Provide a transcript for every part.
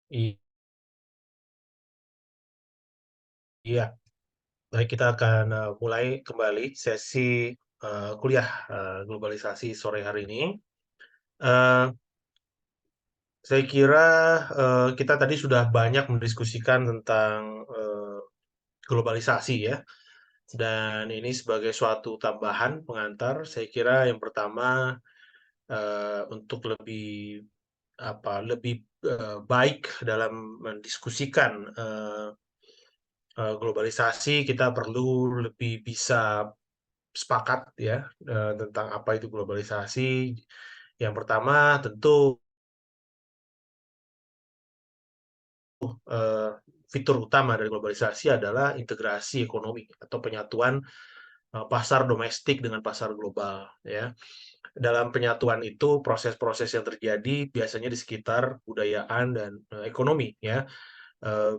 Iya, baik kita akan mulai kembali sesi kuliah globalisasi sore hari ini. Eh, saya kira kita tadi sudah banyak mendiskusikan tentang globalisasi ya, dan ini sebagai suatu tambahan pengantar. Saya kira yang pertama untuk lebih baik dalam mendiskusikan globalisasi, kita perlu lebih bisa sepakat ya tentang apa itu globalisasi. Yang pertama tentu eh, fitur utama dari globalisasi adalah integrasi ekonomi atau penyatuan pasar domestik dengan pasar global ya. Dalam penyatuan itu proses-proses yang terjadi biasanya di sekitar budayaan dan ekonomi ya. Eh,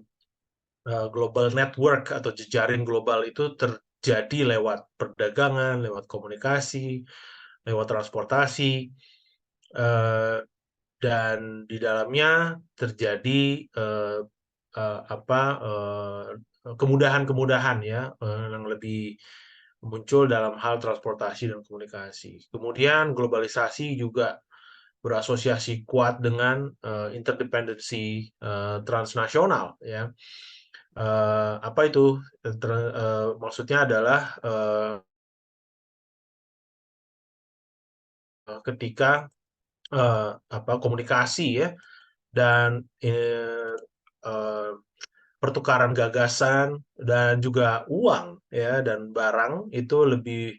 Global network atau jejaring global itu terjadi lewat perdagangan, lewat komunikasi, lewat transportasi, eh, dan di dalamnya terjadi eh, kemudahan-kemudahan ya yang lebih muncul dalam hal transportasi dan komunikasi. Kemudian globalisasi juga berasosiasi kuat dengan interdependensi transnasional ya. Apa itu? Maksudnya adalah ketika komunikasi ya dan eh, pertukaran gagasan dan juga uang ya dan barang itu lebih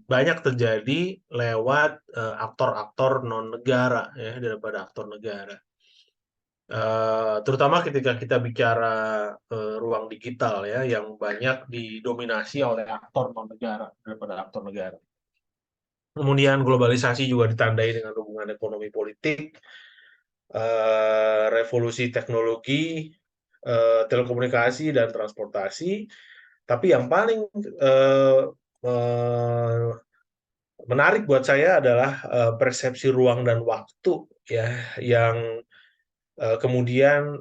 banyak terjadi lewat aktor-aktor non negara ya daripada aktor negara. Terutama ketika kita bicara ruang digital ya yang banyak didominasi oleh aktor non negara daripada aktor negara. Kemudian globalisasi juga ditandai dengan hubungan ekonomi politik, revolusi teknologi, telekomunikasi dan transportasi. Tapi yang paling eh, eh, menarik buat saya adalah persepsi ruang dan waktu ya yang kemudian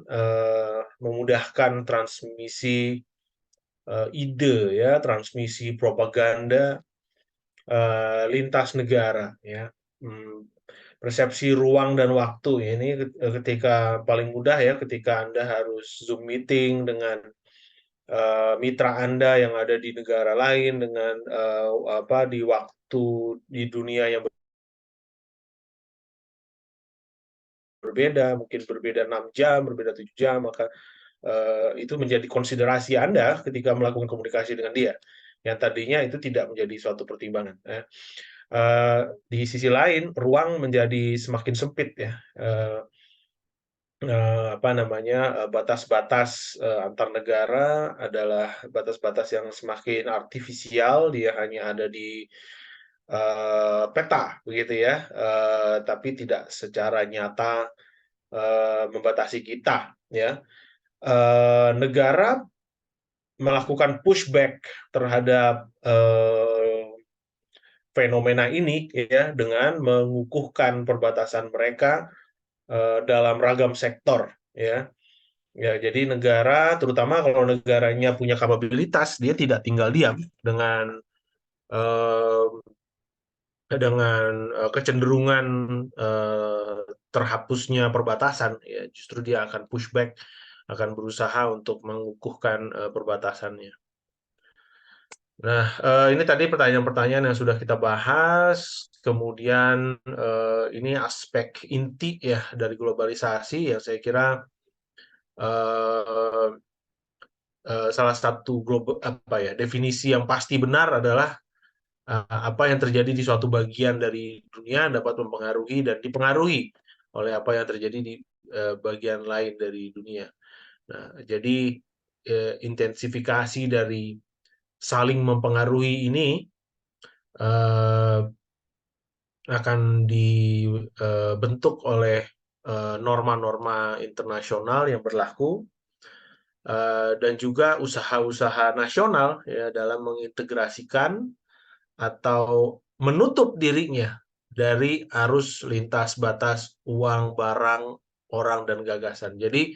memudahkan transmisi ide ya, transmisi propaganda lintas negara ya. Hmm, Persepsi ruang dan waktu ini ketika paling mudah ya ketika Anda harus Zoom meeting dengan mitra Anda yang ada di negara lain dengan di waktu di dunia yang berbeda, mungkin berbeda 6 jam, berbeda 7 jam, maka itu menjadi konsiderasi Anda ketika melakukan komunikasi dengan dia. Yang tadinya itu tidak menjadi suatu pertimbangan. Ya. Di sisi lain, ruang menjadi semakin sempit ya. Batas-batas antar negara adalah batas-batas yang semakin artifisial, dia hanya ada di peta begitu ya, tapi tidak secara nyata membatasi kita ya. Negara melakukan pushback terhadap fenomena ini ya dengan mengukuhkan perbatasan mereka dalam ragam sektor ya. Ya, jadi negara, terutama kalau negaranya punya kapabilitas, dia tidak tinggal diam eh, kecenderungan terhapusnya perbatasan. Ya, justru dia akan pushback, akan berusaha untuk mengukuhkan perbatasannya. Nah, ini tadi pertanyaan-pertanyaan yang sudah kita bahas. Kemudian ini aspek inti ya dari globalisasi yang saya kira eh, salah satu definisi yang pasti benar adalah apa yang terjadi di suatu bagian dari dunia dapat mempengaruhi dan dipengaruhi oleh apa yang terjadi di bagian lain dari dunia. Nah, jadi intensifikasi dari saling mempengaruhi ini eh, akan dibentuk oleh norma-norma internasional yang berlaku dan juga usaha-usaha nasional ya dalam mengintegrasikan atau menutup dirinya dari arus lintas batas uang, barang, orang dan gagasan. Jadi,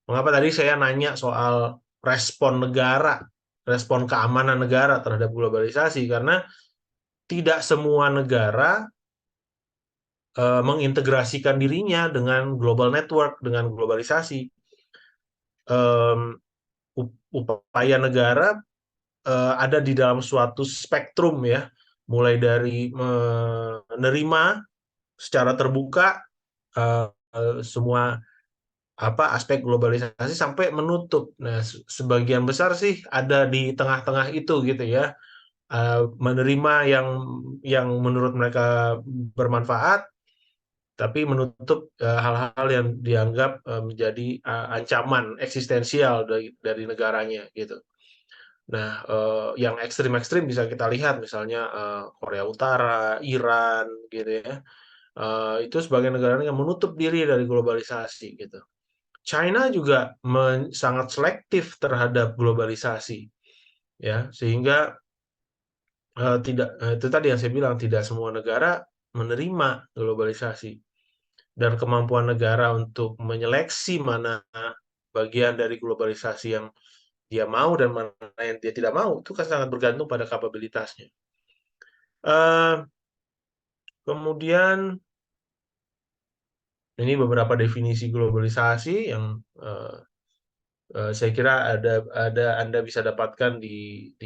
mengapa tadi saya nanya soal respon negara, respon keamanan negara terhadap globalisasi, karena tidak semua negara mengintegrasikan dirinya dengan global network, dengan globalisasi. Upaya negara ada di dalam suatu spektrum ya, mulai dari menerima secara terbuka semua aspek globalisasi sampai menutup. Nah, sebagian besar sih ada di tengah-tengah itu gitu ya. Menerima yang menurut mereka bermanfaat, tapi menutup hal-hal yang dianggap menjadi ancaman eksistensial dari negaranya gitu. Nah, yang ekstrim-ekstrim bisa kita lihat misalnya Korea Utara, Iran gitu ya. Itu sebagai negara yang menutup diri dari globalisasi gitu. China juga sangat selektif terhadap globalisasi ya, sehingga tidak itu tadi yang saya bilang, tidak semua negara menerima globalisasi, dan kemampuan negara untuk menyeleksi mana bagian dari globalisasi yang dia mau dan mana yang dia tidak mau itu kan sangat bergantung pada kapabilitasnya. Kemudian ini beberapa definisi globalisasi yang saya kira ada Anda bisa dapatkan di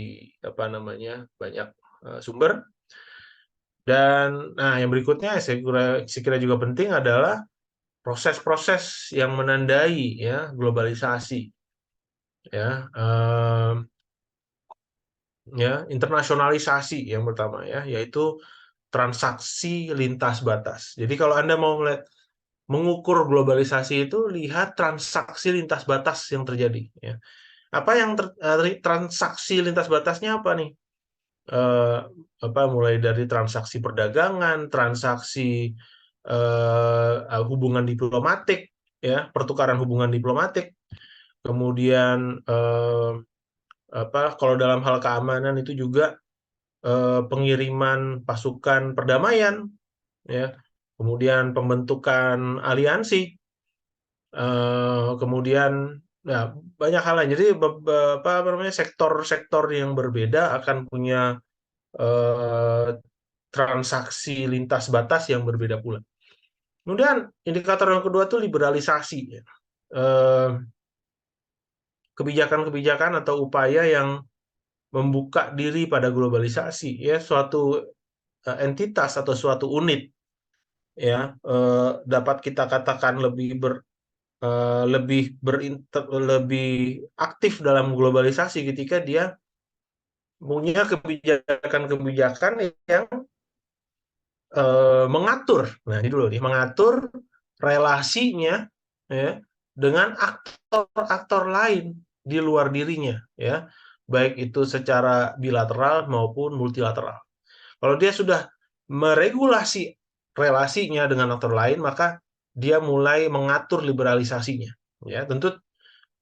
apa namanya banyak sumber. Dan nah yang berikutnya saya kira juga penting adalah proses-proses yang menandai ya globalisasi ya, ya internasionalisasi yang pertama ya, yaitu transaksi lintas batas. Jadi kalau Anda mau mengukur globalisasi itu, lihat transaksi lintas batas yang terjadi ya. Apa yang transaksi lintas batasnya apa nih? Mulai dari transaksi perdagangan, transaksi hubungan diplomatik ya, pertukaran hubungan diplomatik. Kemudian kalau dalam hal keamanan itu juga pengiriman pasukan perdamaian ya. Kemudian pembentukan aliansi, kemudian ya banyak hal lain. Jadi sektor-sektor yang berbeda akan punya transaksi lintas batas yang berbeda pula. Kemudian indikator yang kedua itu liberalisasi ya. Kebijakan-kebijakan atau upaya yang membuka diri pada globalisasi ya, suatu entitas atau suatu unit ya dapat kita katakan lebih aktif dalam globalisasi ketika dia punya kebijakan-kebijakan yang mengatur. Nah, ini dulu nih, mengatur relasinya ya dengan aktor-aktor lain di luar dirinya ya, baik itu secara bilateral maupun multilateral. Kalau dia sudah meregulasi relasinya dengan aktor lain, maka dia mulai mengatur liberalisasinya. Ya, tentu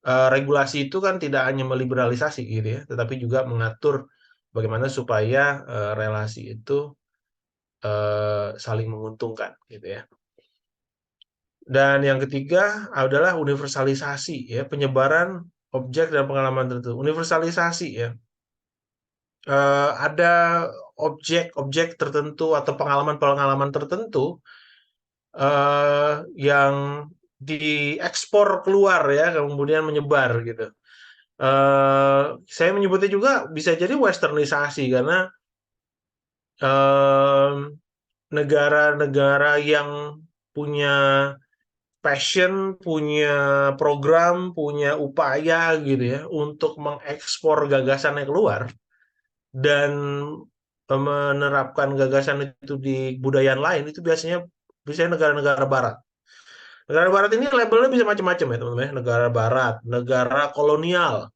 regulasi itu kan tidak hanya meliberalisasi gitu ya, tetapi juga mengatur bagaimana supaya relasi itu saling menguntungkan gitu ya. Dan yang ketiga adalah universalisasi ya, penyebaran objek dan pengalaman tertentu. Universalisasi ya. Ada objek-objek tertentu atau pengalaman-pengalaman tertentu yang diekspor keluar ya, kemudian menyebar gitu. Saya menyebutnya juga bisa jadi westernisasi karena negara-negara yang punya passion, punya program, punya upaya gitu ya untuk mengekspor gagasannya keluar dan menerapkan gagasan itu di budaya lain, itu biasanya negara-negara barat. Negara barat ini labelnya bisa macam-macam ya teman-teman. Negara barat, negara kolonial,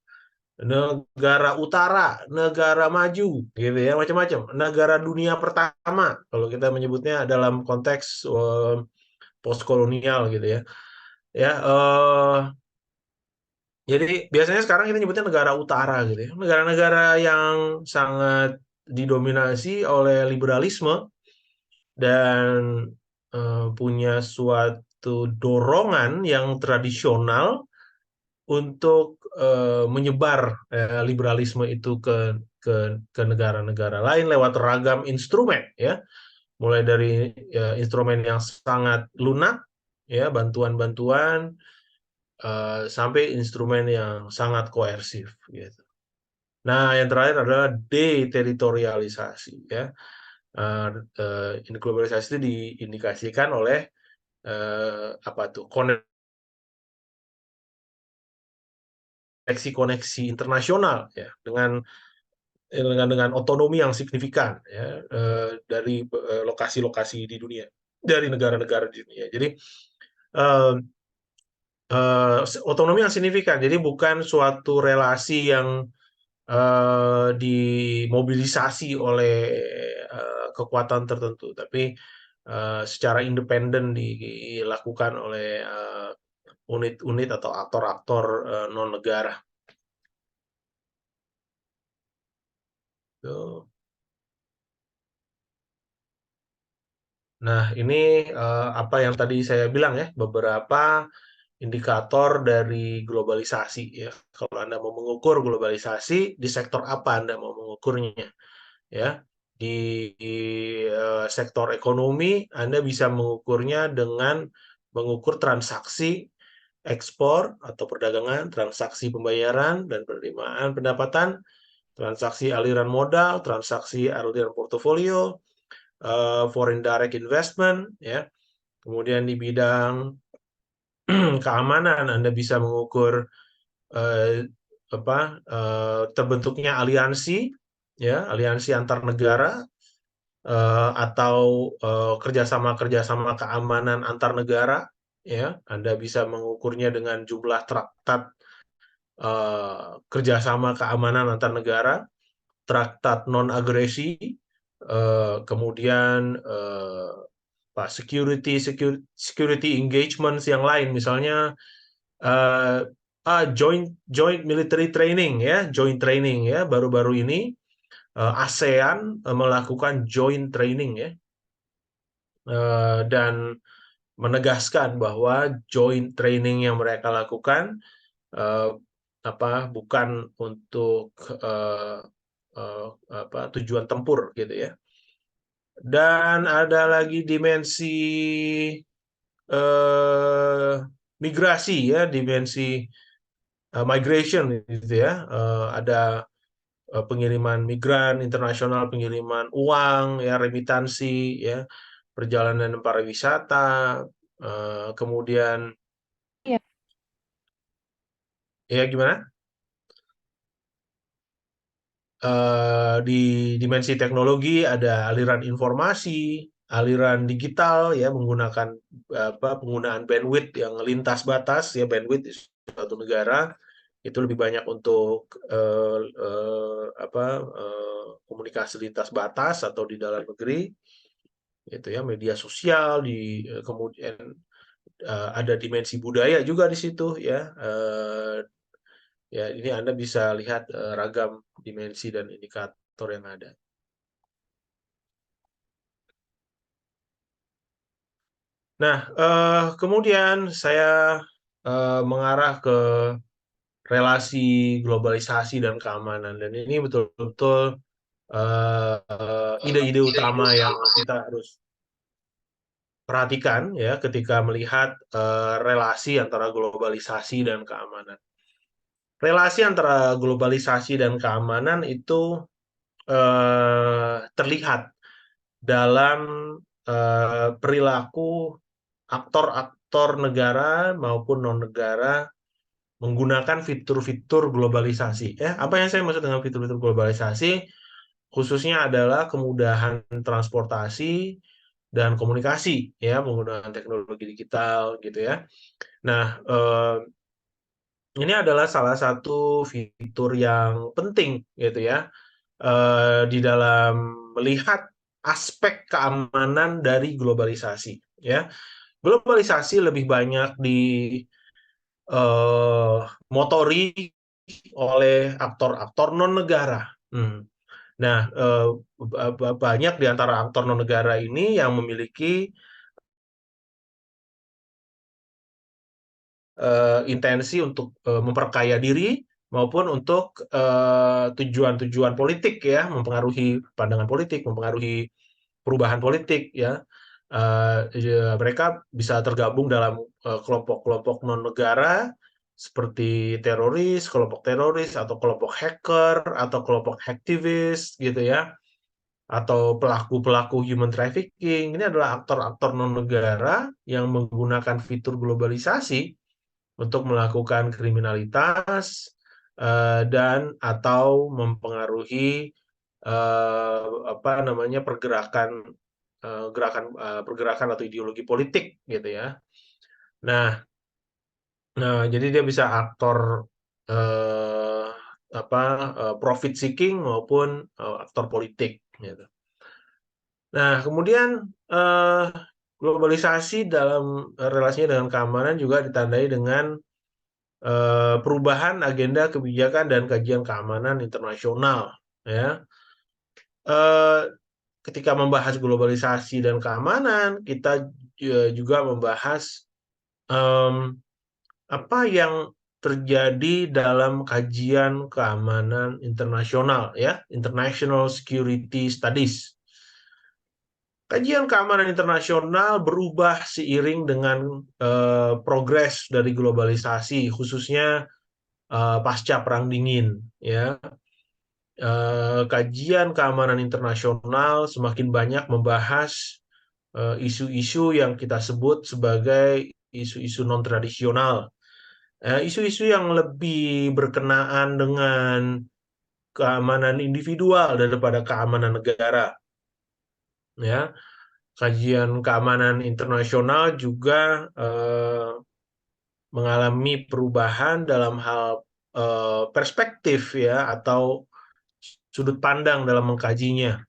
negara utara, negara maju gitu ya, macam-macam. Negara dunia pertama kalau kita menyebutnya dalam konteks postkolonial gitu ya. Ya, jadi biasanya sekarang kita nyebutnya negara utara gitu ya. Negara-negara yang sangat didominasi oleh liberalisme dan punya satu dorongan yang tradisional untuk menyebar liberalisme itu ke negara-negara lain lewat ragam instrumen, ya, mulai dari instrumen yang sangat lunak, ya, bantuan-bantuan, sampai instrumen yang sangat koersif, gitu. Nah, yang terakhir adalah deteritorialisasi, ya. Globalisasi itu diindikasikan oleh apa tuh, koneksi internasional, ya, dengan otonomi yang signifikan, ya, dari lokasi-lokasi di dunia, dari negara-negara di dunia. Jadi eh, otonomi yang signifikan, jadi bukan suatu relasi yang dimobilisasi oleh kekuatan tertentu, tapi secara independen dilakukan oleh unit-unit atau aktor-aktor non negara. Tuh. Nah, ini apa yang tadi saya bilang, ya, beberapa indikator dari globalisasi, ya. Kalau Anda mau mengukur globalisasi, di sektor apa Anda mau mengukurnya, ya. Di sektor ekonomi, Anda bisa mengukurnya dengan mengukur transaksi ekspor atau perdagangan, transaksi pembayaran dan penerimaan pendapatan, transaksi aliran modal, transaksi aliran portofolio, foreign direct investment, ya. Kemudian di bidang keamanan Anda bisa mengukur terbentuknya aliansi, ya, aliansi antar negara, atau kerjasama-kerjasama keamanan antar negara, ya. Anda bisa mengukurnya dengan jumlah traktat kerjasama keamanan antar negara, traktat non agresi, kemudian security engagements yang lain, misalnya uh, joint military training, ya, joint training, ya, baru-baru ini ASEAN melakukan joint training, ya, dan menegaskan bahwa joint training yang mereka lakukan bukan untuk tujuan tempur, gitu, ya. Dan ada lagi dimensi migrasi, ya, dimensi migration, gitu, ya. Ada pengiriman migran internasional, pengiriman uang, ya, remitansi, ya, perjalanan pariwisata, kemudian, Iya. ya, gimana? Di dimensi teknologi ada aliran informasi, aliran digital, ya, menggunakan penggunaan bandwidth yang lintas batas, ya, bandwidth di suatu negara itu lebih banyak untuk komunikasi lintas batas atau di dalam negeri, itu, ya, media sosial, kemudian ada dimensi budaya juga di situ, ya. Ya, ini Anda bisa lihat ragam dimensi dan indikator yang ada. Nah, kemudian saya mengarah ke relasi globalisasi dan keamanan, dan ini betul-betul ide-ide utama yang kita harus perhatikan, ya, ketika melihat relasi antara globalisasi dan keamanan. Relasi antara globalisasi dan keamanan itu terlihat dalam perilaku aktor-aktor negara maupun non-negara menggunakan fitur-fitur globalisasi. Apa yang saya maksud dengan fitur-fitur globalisasi? Khususnya adalah kemudahan transportasi dan komunikasi, ya, menggunakan teknologi digital, gitu, ya. Nah, ini adalah salah satu fitur yang penting, gitu, ya, di dalam melihat aspek keamanan dari globalisasi, ya. Globalisasi lebih banyak motori oleh aktor-aktor non negara. Nah, banyak di antara aktor non negara ini yang memiliki intensi untuk memperkaya diri maupun untuk tujuan-tujuan politik ya, mempengaruhi pandangan politik, mempengaruhi perubahan politik ya. Mereka bisa tergabung dalam kelompok-kelompok non-negara seperti kelompok teroris atau kelompok hacker atau kelompok aktivis gitu ya, atau pelaku-pelaku human trafficking. Ini adalah aktor-aktor non-negara yang menggunakan fitur globalisasi untuk melakukan kriminalitas dan atau mempengaruhi apa namanya pergerakan atau ideologi politik gitu ya. Nah, jadi dia bisa aktor eh, profit seeking maupun aktor politik gitu. Nah, kemudian globalisasi dalam relasinya dengan keamanan juga ditandai dengan perubahan agenda kebijakan dan kajian keamanan internasional ya. Eh, Ketika membahas globalisasi dan keamanan, kita juga membahas em, apa yang terjadi dalam kajian keamanan internasional ya, International Security Studies. Kajian keamanan internasional berubah seiring dengan progres dari globalisasi, khususnya pasca Perang Dingin. Ya, kajian keamanan internasional semakin banyak membahas isu-isu yang kita sebut sebagai isu-isu non-tradisional, isu-isu yang lebih berkenaan dengan keamanan individual daripada keamanan negara. Ya, kajian keamanan internasional juga mengalami perubahan dalam hal perspektif ya atau sudut pandang dalam mengkajinya.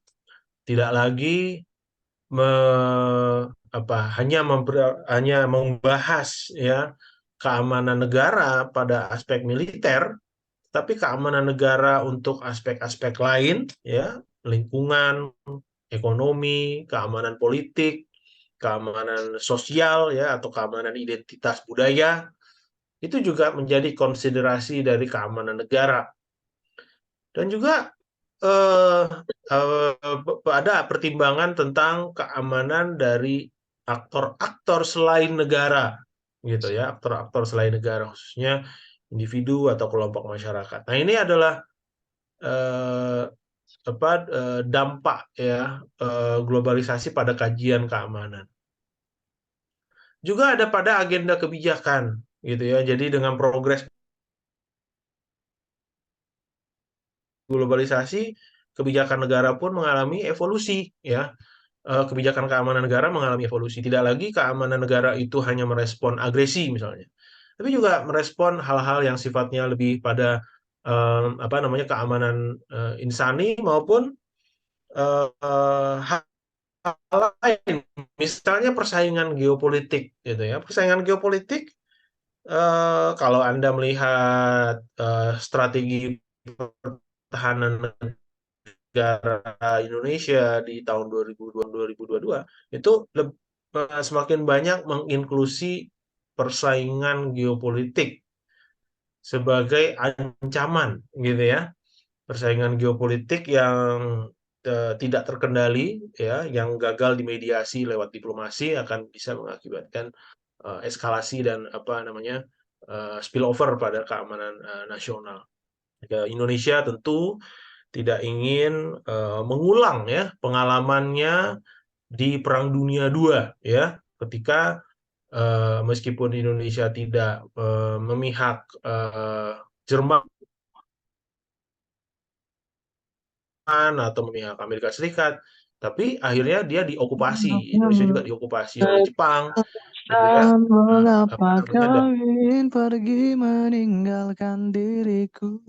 Tidak lagi me, hanya membahas ya keamanan negara pada aspek militer, tapi keamanan negara untuk aspek-aspek lain ya, lingkungan, ekonomi, keamanan politik, keamanan sosial ya atau keamanan identitas budaya itu juga menjadi konsiderasi dari keamanan negara. Dan juga eh, ada pertimbangan tentang keamanan dari aktor-aktor selain negara, gitu ya, aktor-aktor selain negara, khususnya individu atau kelompok masyarakat. Nah, ini adalah eh, dampak ya globalisasi pada kajian keamanan. Juga ada pada agenda kebijakan, gitu ya. Jadi dengan progres globalisasi, kebijakan negara pun mengalami evolusi ya. Kebijakan keamanan negara mengalami evolusi. Tidak lagi keamanan negara itu hanya merespon agresi misalnya, tapi juga merespon hal-hal yang sifatnya lebih pada keamanan insani maupun hal lain. Misalnya persaingan geopolitik gitu ya. Persaingan geopolitik kalau Anda melihat strategi pertahanan negara Indonesia di tahun 2022 itu semakin banyak menginklusi persaingan geopolitik sebagai ancaman gitu ya. Persaingan geopolitik yang tidak terkendali ya, yang gagal dimediasi lewat diplomasi akan bisa mengakibatkan eskalasi dan spillover pada keamanan nasional. Indonesia tentu tidak ingin mengulang ya pengalamannya di Perang Dunia II ya, ketika meskipun Indonesia tidak memihak Jerman atau memihak Amerika Serikat, tapi akhirnya dia diokupasi, Indonesia juga diokupasi oleh Jepang, gitu ya. Dan Apa mengapa namanya? kau ingin pergi meninggalkan diriku?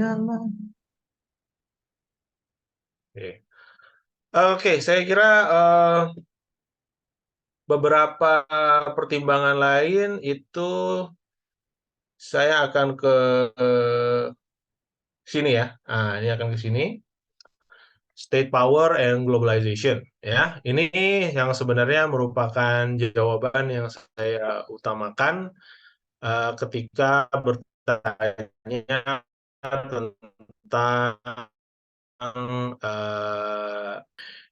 Jangan. Oke, saya kira beberapa pertimbangan lain itu saya akan ke sini ya. Nah, ini akan ke sini. State power and globalization ya. Ini yang sebenarnya merupakan jawaban yang saya utamakan ketika bertanya tentang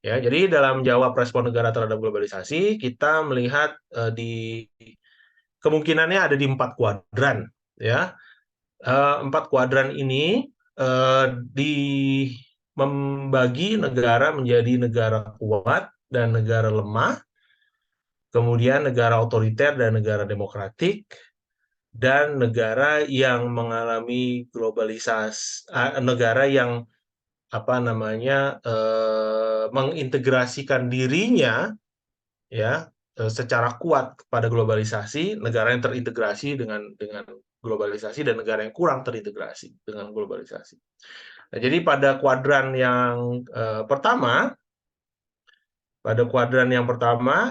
ya, jadi dalam jawab respon negara terhadap globalisasi, kita melihat di kemungkinannya ada di 4 kuadran, ya. 4 kuadran ini di membagi negara menjadi negara kuat dan negara lemah, kemudian negara otoriter dan negara demokratik, dan negara yang mengalami globalisasi, negara yang mengintegrasikan dirinya, ya, secara kuat kepada globalisasi, negara yang terintegrasi dengan globalisasi, dan negara yang kurang terintegrasi dengan globalisasi. Nah, jadi pada kuadran yang pertama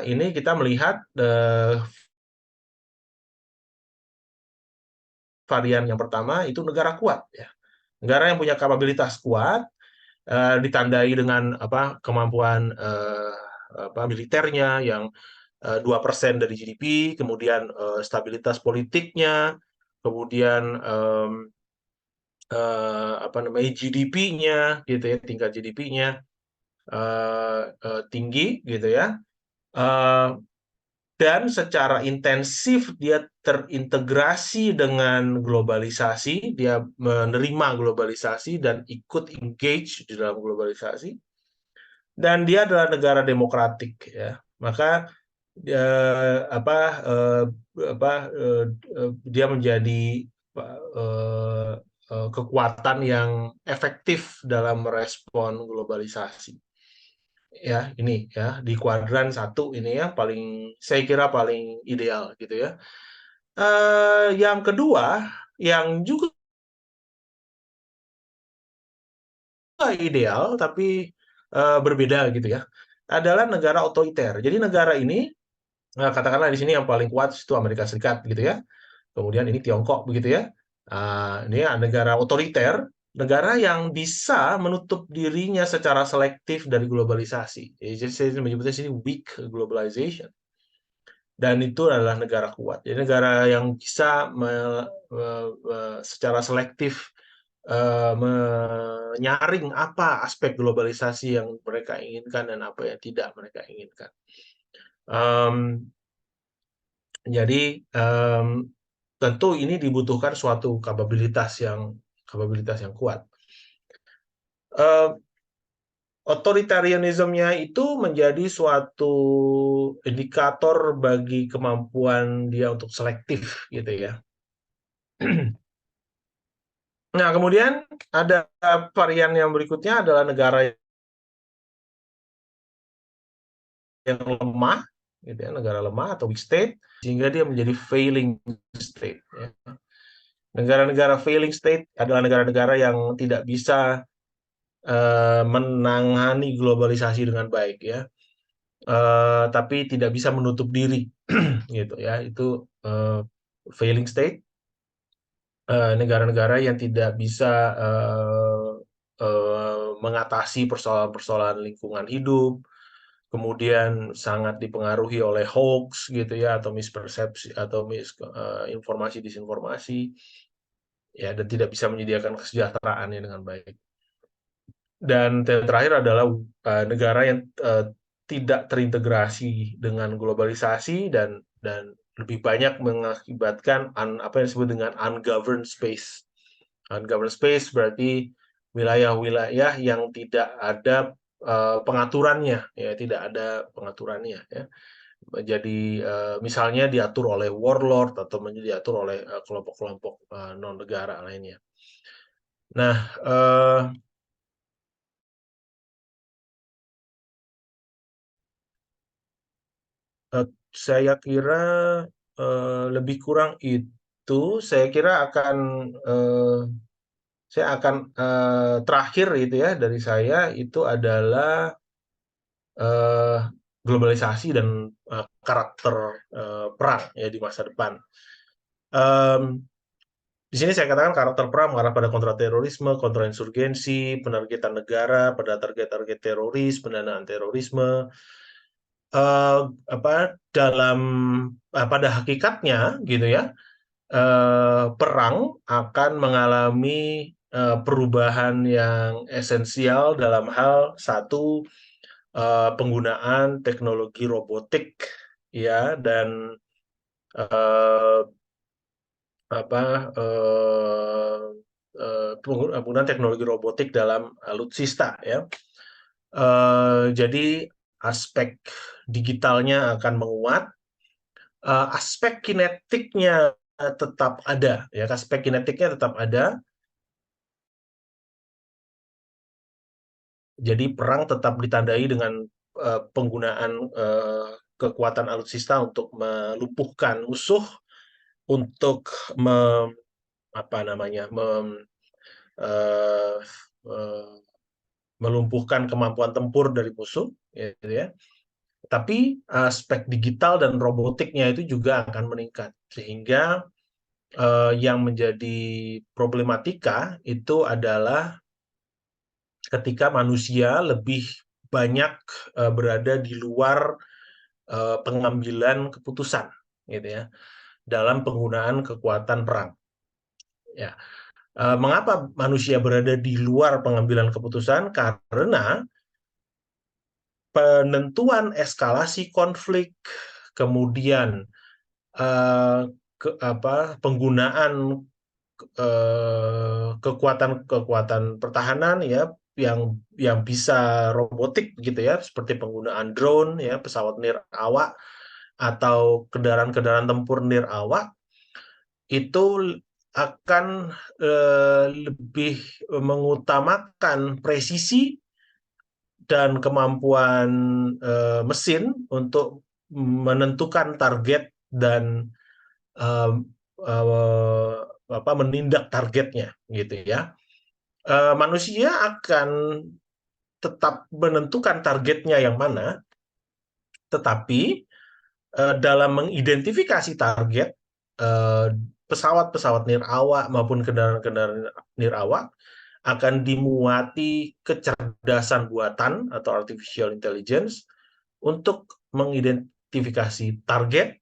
ini kita melihat varian yang pertama itu negara kuat, ya. Negara yang punya kapabilitas kuat, ditandai dengan kemampuan militernya yang 2% dari GDP, kemudian stabilitas politiknya, kemudian GDP-nya, gitu ya, tingkat GDP-nya tinggi, gitu ya. Dan secara intensif dia terintegrasi dengan globalisasi, dia menerima globalisasi dan ikut engage di dalam globalisasi. Dan dia adalah negara demokratik, ya. Maka dia menjadi kekuatan yang efektif dalam merespon globalisasi. Ya, ini ya di kuadran 1 ini ya saya kira paling ideal, gitu ya. Yang kedua, yang juga ideal tapi berbeda, gitu ya, adalah negara otoriter. Jadi negara ini, katakanlah di sini yang paling kuat itu Amerika Serikat, gitu ya. Kemudian ini Tiongkok, begitu ya. Ini negara otoriter, negara yang bisa menutup dirinya secara selektif dari globalisasi. Jadi saya menyebutnya sini weak globalization. Dan itu adalah negara kuat. Jadi negara yang bisa secara selektif menyaring apa aspek globalisasi yang mereka inginkan dan apa yang tidak mereka inginkan. Jadi tentu ini dibutuhkan suatu kapabilitas yang kuat. Otoritarianismenya itu menjadi suatu indikator bagi kemampuan dia untuk selektif, gitu ya. Nah, kemudian ada varian yang berikutnya adalah negara yang lemah, gitu ya, negara lemah atau weak state, sehingga dia menjadi failing state, ya. Negara-negara failing state adalah negara-negara yang tidak bisa menangani globalisasi dengan baik, ya. Tapi tidak bisa menutup diri, gitu ya. Itu failing state, negara-negara yang tidak bisa mengatasi persoalan-persoalan lingkungan hidup, kemudian sangat dipengaruhi oleh hoax, gitu ya, atau mispersepsi atau informasi disinformasi, ya, dan tidak bisa menyediakan kesejahteraannya dengan baik. Dan yang terakhir adalah negara yang tidak terintegrasi dengan globalisasi dan lebih banyak mengakibatkan apa yang disebut dengan ungoverned space. Ungoverned space berarti wilayah-wilayah yang tidak ada pengaturannya, ya, tidak ada pengaturannya, ya. Jadi misalnya diatur oleh warlord atau diatur oleh kelompok-kelompok non negara lainnya. Nah, saya kira lebih kurang itu. Saya kira saya akan terakhir itu ya dari saya itu adalah globalisasi dan karakter perang ya di masa depan. Di sini saya katakan karakter perang mengarah pada kontraterorisme, kontrainsurgensi, penargetan negara pada target-target teroris, pendanaan terorisme. Pada hakikatnya, gitu ya, perang akan mengalami perubahan yang esensial dalam hal satu, penggunaan teknologi robotik ya, dan penggunaan teknologi robotik dalam alutsista ya. Jadi aspek digitalnya akan menguat, aspek kinetiknya tetap ada ya, aspek kinetiknya tetap ada. Jadi perang tetap ditandai dengan penggunaan kekuatan alutsista untuk melumpuhkan musuh, untuk eh, eh, melumpuhkan kemampuan tempur dari musuh, gitu ya. Tapi aspek digital dan robotiknya itu juga akan meningkat, sehingga yang menjadi problematika itu adalah ketika manusia lebih banyak berada di luar pengambilan keputusan, gitu ya, dalam penggunaan kekuatan perang. Ya, mengapa manusia berada di luar pengambilan keputusan? Karena penentuan eskalasi konflik, kemudian penggunaan kekuatan pertahanan ya, yang bisa robotik gitu ya, seperti penggunaan drone ya, pesawat nirawak atau kendaraan-kendaraan tempur nirawak, itu akan lebih mengutamakan presisi dan kemampuan mesin untuk menentukan target dan menindak targetnya, gitu ya. Manusia akan tetap menentukan targetnya yang mana, tetapi dalam mengidentifikasi target, pesawat-pesawat nirawak maupun kendaraan-kendaraan nirawak akan dimuati kecerdasan buatan atau artificial intelligence untuk mengidentifikasi target,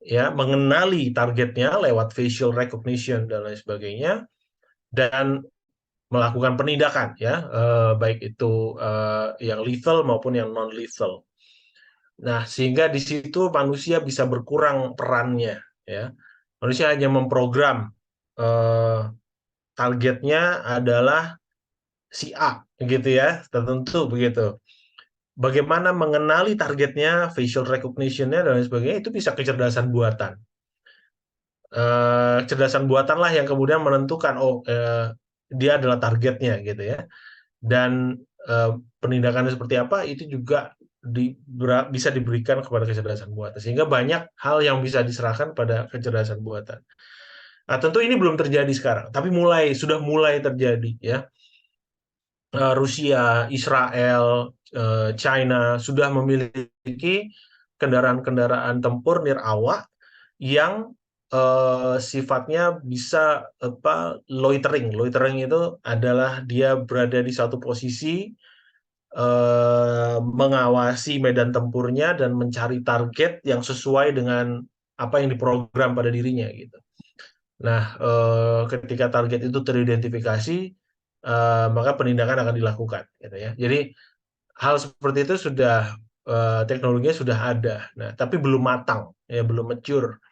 ya, mengenali targetnya lewat facial recognition dan lain sebagainya, dan melakukan penindakan ya, baik itu yang lethal maupun yang non lethal. Nah, sehingga di situ manusia bisa berkurang perannya ya. Manusia hanya memprogram targetnya adalah si A gitu ya, tertentu begitu. Bagaimana mengenali targetnya, facial recognition-nya dan lain sebagainya, itu bisa kecerdasan buatan. Kecerdasan buatan lah yang kemudian menentukan, dia adalah targetnya gitu ya. Dan penindakannya seperti apa, itu juga bisa diberikan kepada kecerdasan buatan. Sehingga banyak hal yang bisa diserahkan pada kecerdasan buatan. Nah, tentu ini belum terjadi sekarang, tapi sudah mulai terjadi ya. Rusia, Israel, China sudah memiliki kendaraan-kendaraan tempur nirawak yang sifatnya bisa loitering. Loitering itu adalah dia berada di satu posisi, mengawasi medan tempurnya dan mencari target yang sesuai dengan apa yang diprogram pada dirinya gitu. Nah, ketika target itu teridentifikasi, maka penindakan akan dilakukan, gitu ya. Jadi hal seperti itu sudah teknologinya sudah ada. Nah, tapi belum matang, ya belum mature,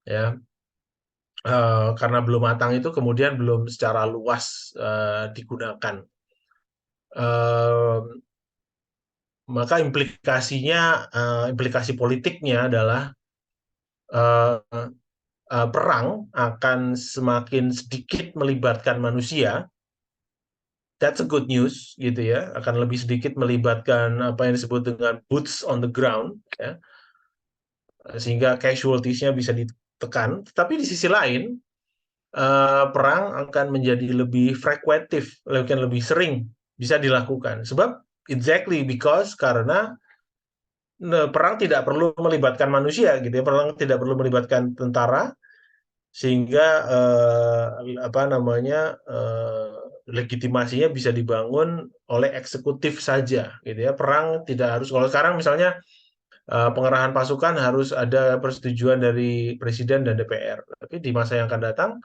ya. Karena belum matang itu kemudian belum secara luas digunakan. Maka implikasi politiknya adalah perang akan semakin sedikit melibatkan manusia. That's a good news gitu ya, akan lebih sedikit melibatkan apa yang disebut dengan boots on the ground ya, sehingga casualties-nya bisa ditekan. Tapi di sisi lain, perang akan menjadi lebih frekuentif, lebih sering bisa dilakukan. Sebab karena perang tidak perlu melibatkan manusia gitu ya, perang tidak perlu melibatkan tentara, sehingga legitimasinya bisa dibangun oleh eksekutif saja gitu ya. Perang tidak harus, kalau sekarang misalnya pengerahan pasukan harus ada persetujuan dari Presiden dan DPR. Tapi di masa yang akan datang,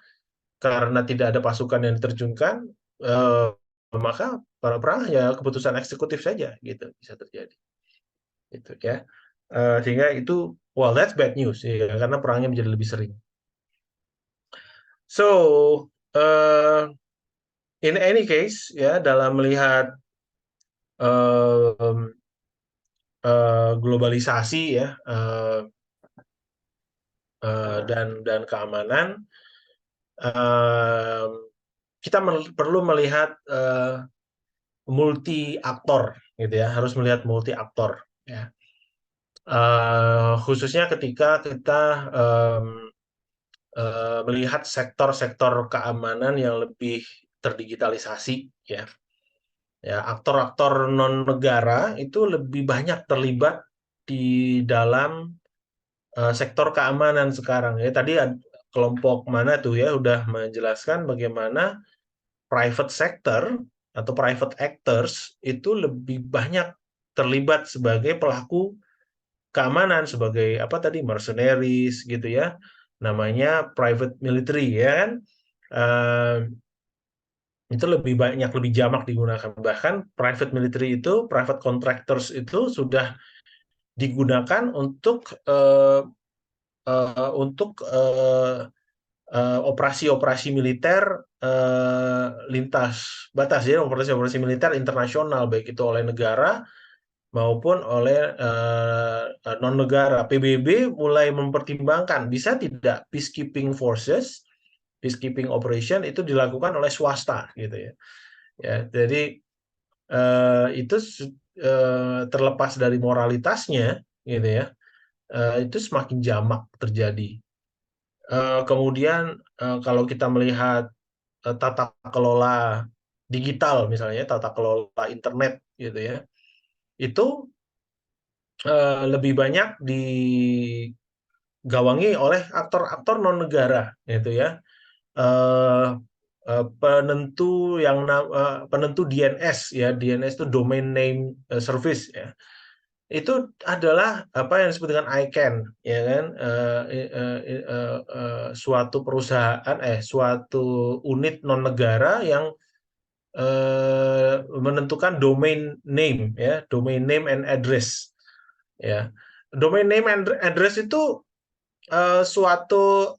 karena tidak ada pasukan yang diterjunkan, maka para perang ya keputusan eksekutif saja gitu bisa terjadi. Gitu ya. Sehingga itu, well, that's bad news ya, karena perangnya menjadi lebih sering. So, in any case ya, dalam melihat globalisasi ya, dan keamanan, kita perlu melihat multi aktor gitu ya, harus melihat multi aktor ya. Khususnya ketika kita melihat sektor-sektor keamanan yang lebih terdigitalisasi ya. Ya, aktor-aktor non negara itu lebih banyak terlibat di dalam sektor keamanan sekarang ya. Tadi kelompok mana tuh ya udah menjelaskan bagaimana private sector atau private actors itu lebih banyak terlibat sebagai pelaku keamanan, sebagai apa tadi, mercenaries gitu ya, namanya private military ya kan. Itu lebih banyak, lebih jamak digunakan. Bahkan private military itu, private contractors itu sudah digunakan untuk operasi-operasi militer lintas batas ya, operasi-operasi militer internasional, baik itu oleh negara maupun oleh non negara. PBB mulai mempertimbangkan bisa tidak peacekeeping forces, peacekeeping operation itu dilakukan oleh swasta gitu ya. Ya, jadi itu terlepas dari moralitasnya gitu ya, itu semakin jamak terjadi. Kemudian kalau kita melihat tata kelola digital misalnya, tata kelola internet gitu ya, itu lebih banyak digawangi oleh aktor-aktor non negara gitu ya. Eh, penentu DNS ya, DNS itu domain name service ya, itu adalah apa yang disebut dengan ICANN ya kan, suatu perusahaan suatu unit non negara yang menentukan domain name ya, domain name and address ya. Domain name and address itu suatu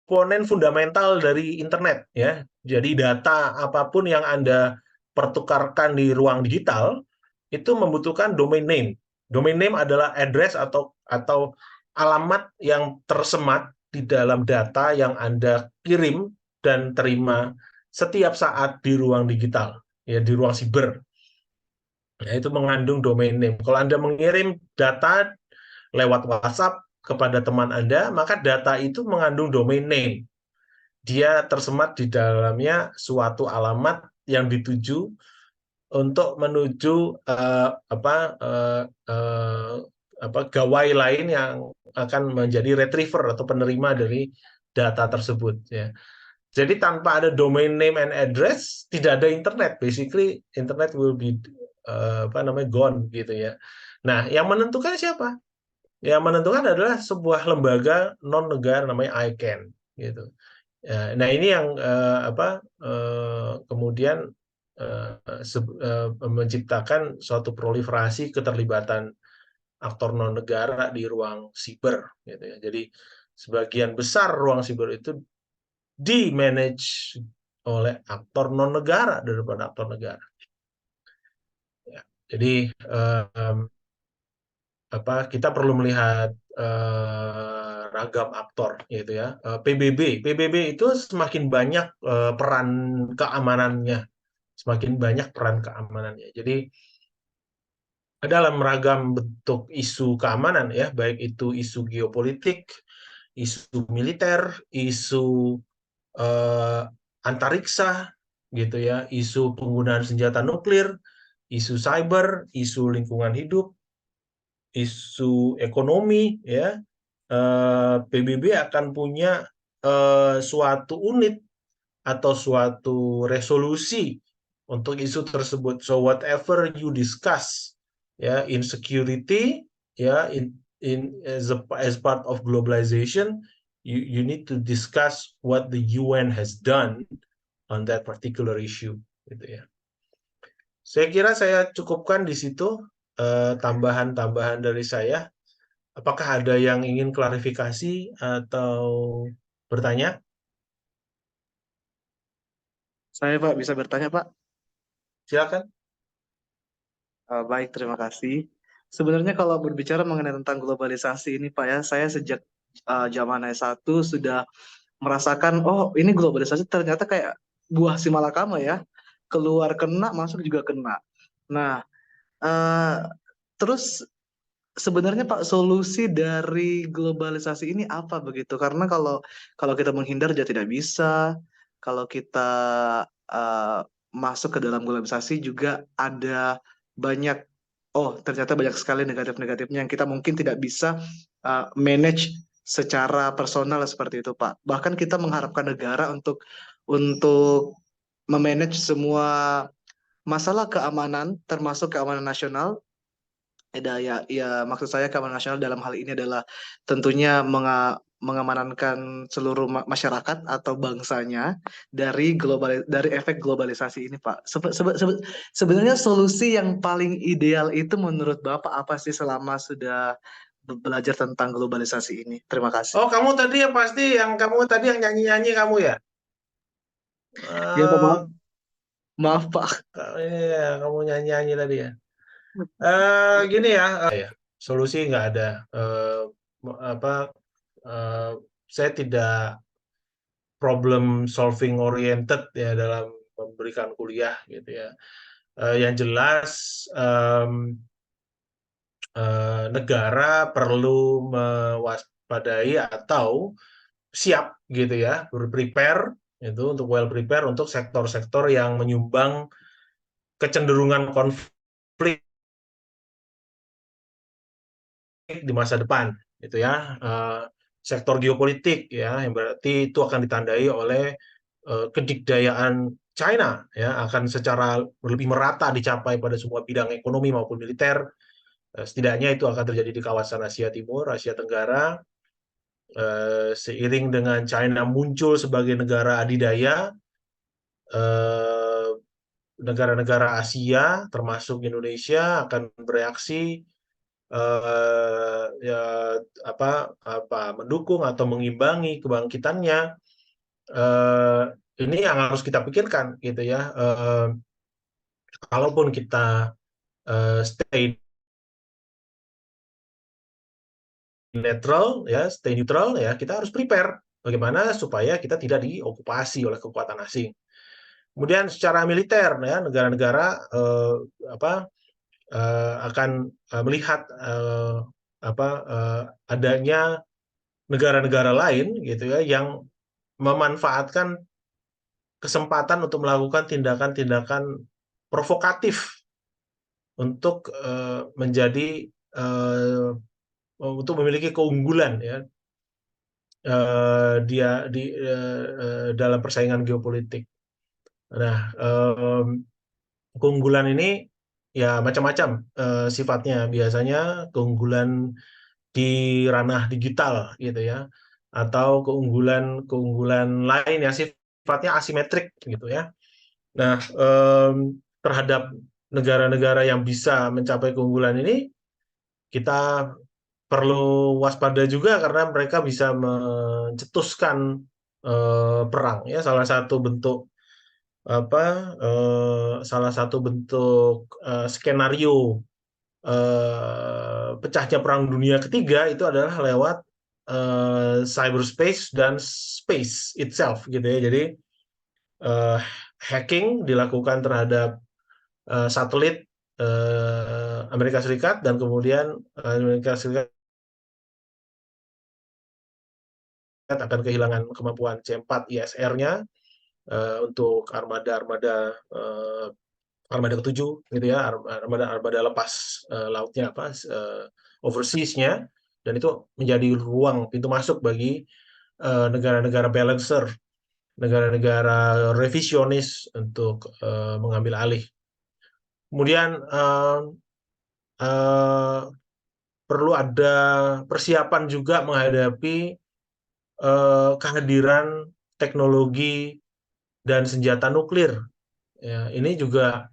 komponen fundamental dari internet ya. Jadi data apapun yang Anda pertukarkan di ruang digital itu membutuhkan domain name. Domain name adalah address atau alamat yang tersemat di dalam data yang Anda kirim dan terima setiap saat di ruang digital, ya di ruang siber. Ya, itu mengandung domain name. Kalau Anda mengirim data lewat WhatsApp kepada teman Anda, maka data itu mengandung domain name. Dia tersemat di dalamnya suatu alamat yang dituju untuk menuju gawai lain yang akan menjadi retriever atau penerima dari data tersebut ya. Jadi tanpa ada domain name and address tidak ada internet. Basically internet will be gone gitu ya. Nah, yang menentukan siapa? Yang menentukan adalah sebuah lembaga non negara namanya ICANN gitu. Nah, ini yang kemudian menciptakan suatu proliferasi keterlibatan aktor non negara di ruang siber gitu ya. Jadi sebagian besar ruang siber itu di-manage oleh aktor non negara daripada aktor negara. Ya, jadi kita perlu melihat ragam aktor gitu ya. PBB itu semakin banyak peran keamanannya, semakin banyak peran keamanannya. Jadi dalam ragam bentuk isu keamanan ya, baik itu isu geopolitik, isu militer, isu antariksa gitu ya, isu penggunaan senjata nuklir, isu cyber, isu lingkungan hidup, isu ekonomi ya. PBB akan punya suatu unit atau suatu resolusi untuk isu tersebut. So whatever you discuss, ya, in security, ya, as part of globalization, you need to discuss what the UN has done on that particular issue, gitu ya. Saya kira saya cukupkan di situ tambahan-tambahan dari saya. Apakah ada yang ingin klarifikasi atau bertanya? Saya Pak bisa bertanya Pak? Silakan. Baik, terima kasih. Sebenarnya kalau berbicara mengenai tentang globalisasi ini Pak ya, saya sejak zaman S1 sudah merasakan, oh ini globalisasi ternyata kayak buah si malakama ya, keluar kena, masuk juga kena. Nah, eh, terus sebenarnya Pak, solusi dari globalisasi ini apa begitu? Karena kalau kalau kita menghindar juga tidak bisa. Kalau kita eh, masuk ke dalam globalisasi juga ada banyak, oh ternyata banyak sekali negatif-negatifnya yang kita mungkin tidak bisa manage secara personal seperti itu Pak. Bahkan kita mengharapkan negara untuk memanage semua masalah keamanan, termasuk keamanan nasional. Ya, maksud saya keamanan nasional dalam hal ini adalah tentunya mengamankan seluruh masyarakat atau bangsanya dari efek globalisasi ini, Pak. Sebenarnya solusi yang paling ideal itu menurut Bapak apa sih selama sudah belajar tentang globalisasi ini? Terima kasih. Oh, kamu tadi kamu tadi yang nyanyi-nyanyi kamu ya? Ya, Pak, Eh, maaf, Pak. iya, kamu nyanyi-nyanyi tadi ya. Gini ya, ya, solusi nggak ada. Apa? eh, saya tidak problem solving oriented ya dalam memberikan kuliah gitu ya. Yang jelas negara perlu mewaspadai atau siap gitu ya, prepare itu untuk well prepare untuk sektor-sektor yang menyumbang kecenderungan konflik di masa depan gitu ya. Sektor geopolitik ya yang berarti itu akan ditandai oleh kedikdayaan China ya akan secara lebih merata dicapai pada semua bidang ekonomi maupun militer. Setidaknya itu akan terjadi di kawasan Asia Timur, Asia Tenggara. Seiring dengan China muncul sebagai negara adidaya, eh, negara-negara Asia termasuk Indonesia akan bereaksi ya apa mendukung atau mengimbangi kebangkitannya. eh, ini yang harus kita pikirkan gitu ya. Kalaupun kita stay netral ya, stay neutral ya, kita harus prepare bagaimana supaya kita tidak diokupasi oleh kekuatan asing. Kemudian secara militer ya, negara-negara apa akan melihat adanya negara-negara lain gitu ya yang memanfaatkan kesempatan untuk melakukan tindakan-tindakan provokatif untuk menjadi untuk memiliki keunggulan ya dalam persaingan geopolitik. Nah, keunggulan ini ya macam-macam sifatnya. Biasanya keunggulan di ranah digital gitu ya, atau keunggulan lain yang sifatnya asimetrik gitu ya. Nah, terhadap negara-negara yang bisa mencapai keunggulan ini, kita perlu waspada juga karena mereka bisa mencetuskan perang ya. Salah satu bentuk skenario pecahnya Perang Dunia Ketiga itu adalah lewat cyberspace dan space itself gitu ya. Jadi hacking dilakukan terhadap satelit Amerika Serikat dan kemudian Amerika Serikat akan kehilangan kemampuan C4 ISR-nya untuk armada-armada armada ketujuh gitu ya, armada lepas lautnya overseas-nya, dan itu menjadi ruang pintu masuk bagi negara-negara balancer negara-negara revisionis untuk mengambil alih. Kemudian perlu ada persiapan juga menghadapi kehadiran teknologi dan senjata nuklir. Ya, ini juga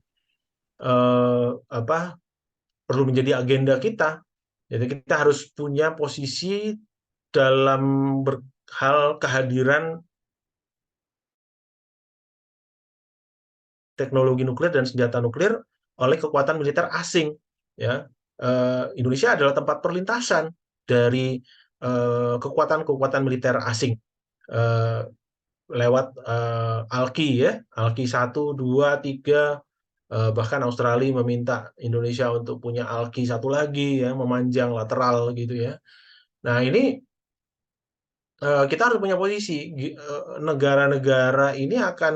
perlu menjadi agenda kita. Jadi kita harus punya posisi dalam hal kehadiran teknologi nuklir dan senjata nuklir oleh kekuatan militer asing. Ya, Indonesia adalah tempat perlintasan dari kekuatan-kekuatan militer asing lewat ALKI ya, ALKI 1, 2, 3, bahkan Australia meminta Indonesia untuk punya ALKI satu lagi ya, memanjang lateral gitu ya. Nah ini kita harus punya posisi. Negara-negara ini akan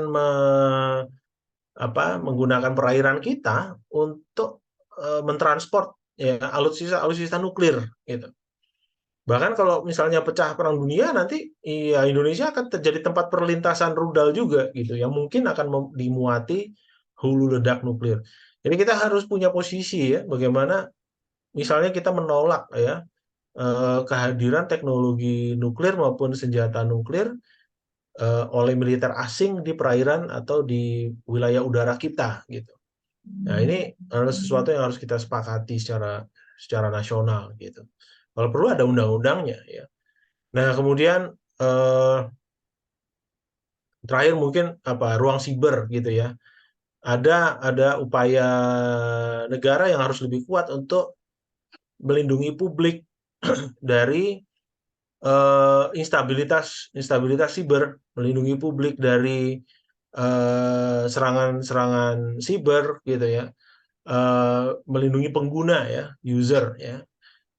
menggunakan perairan kita untuk mentransport ya alutsista nuklir gitu. Bahkan kalau misalnya pecah perang dunia nanti ya Indonesia akan terjadi tempat perlintasan rudal juga gitu yang mungkin akan dimuati hulu ledak nuklir. Jadi kita harus punya posisi ya bagaimana misalnya kita menolak ya kehadiran teknologi nuklir maupun senjata nuklir oleh militer asing di perairan atau di wilayah udara kita gitu. Nah, ini adalah sesuatu yang harus kita sepakati secara nasional gitu. Kalau perlu ada undang-undangnya ya. Nah, kemudian terakhir mungkin ruang siber gitu ya. Ada upaya negara yang harus lebih kuat untuk melindungi publik dari instabilitas siber, melindungi publik dari serangan-serangan siber gitu ya. Melindungi pengguna ya, user ya.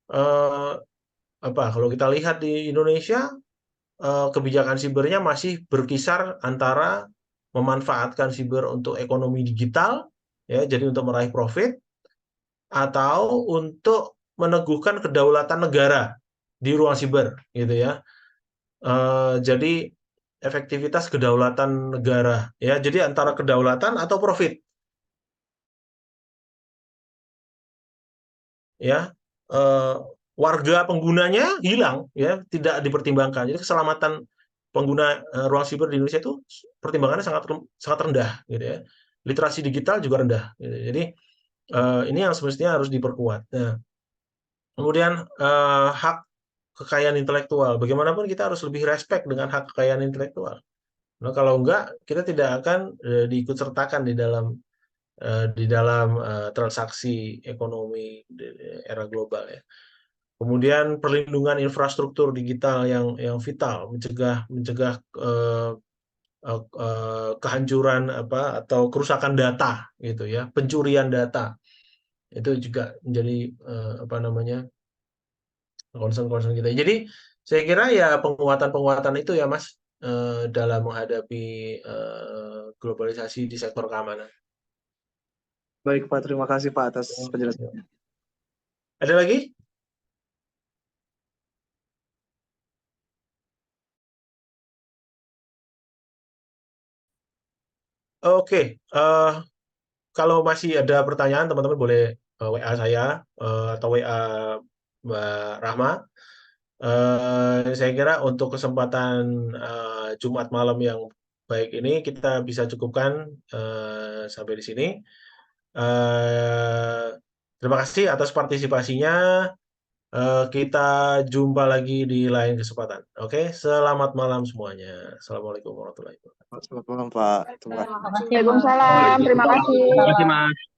Kalau kita lihat di Indonesia kebijakan sibernya masih berkisar antara memanfaatkan siber untuk ekonomi digital ya, jadi untuk meraih profit atau untuk meneguhkan kedaulatan negara di ruang siber gitu ya. Jadi efektivitas kedaulatan negara ya, jadi antara kedaulatan atau profit ya. Warga penggunanya hilang ya, tidak dipertimbangkan. Jadi keselamatan pengguna ruang siber di Indonesia itu pertimbangannya sangat rendah gitu ya. Literasi digital juga rendah gitu. Jadi ini yang semestinya harus diperkuat. Nah, kemudian hak kekayaan intelektual. Bagaimanapun kita harus lebih respect dengan hak kekayaan intelektual. Nah, kalau enggak kita tidak akan diikut sertakan di dalam transaksi ekonomi di era global ya. Kemudian perlindungan infrastruktur digital yang vital, mencegah kehancuran atau kerusakan data gitu ya, pencurian data. Itu juga menjadi concern kita. Jadi saya kira ya penguatan-penguatan itu ya Mas dalam menghadapi globalisasi di sektor keamanan. Baik Pak, terima kasih Pak atas penjelasannya. Ada lagi? Oke, kalau masih ada pertanyaan teman-teman boleh WA saya atau WA Mbak Rahma. Saya kira untuk kesempatan Jumat malam yang baik ini kita bisa cukupkan sampai di sini. Terima kasih atas partisipasinya. Kita jumpa lagi di lain kesempatan. Oke, selamat malam semuanya. Assalamualaikum warahmatullahi wabarakatuh. Selamat malam Pak. Terima kasih. Waalaikumsalam. Terima kasih. Terima kasih, Mas.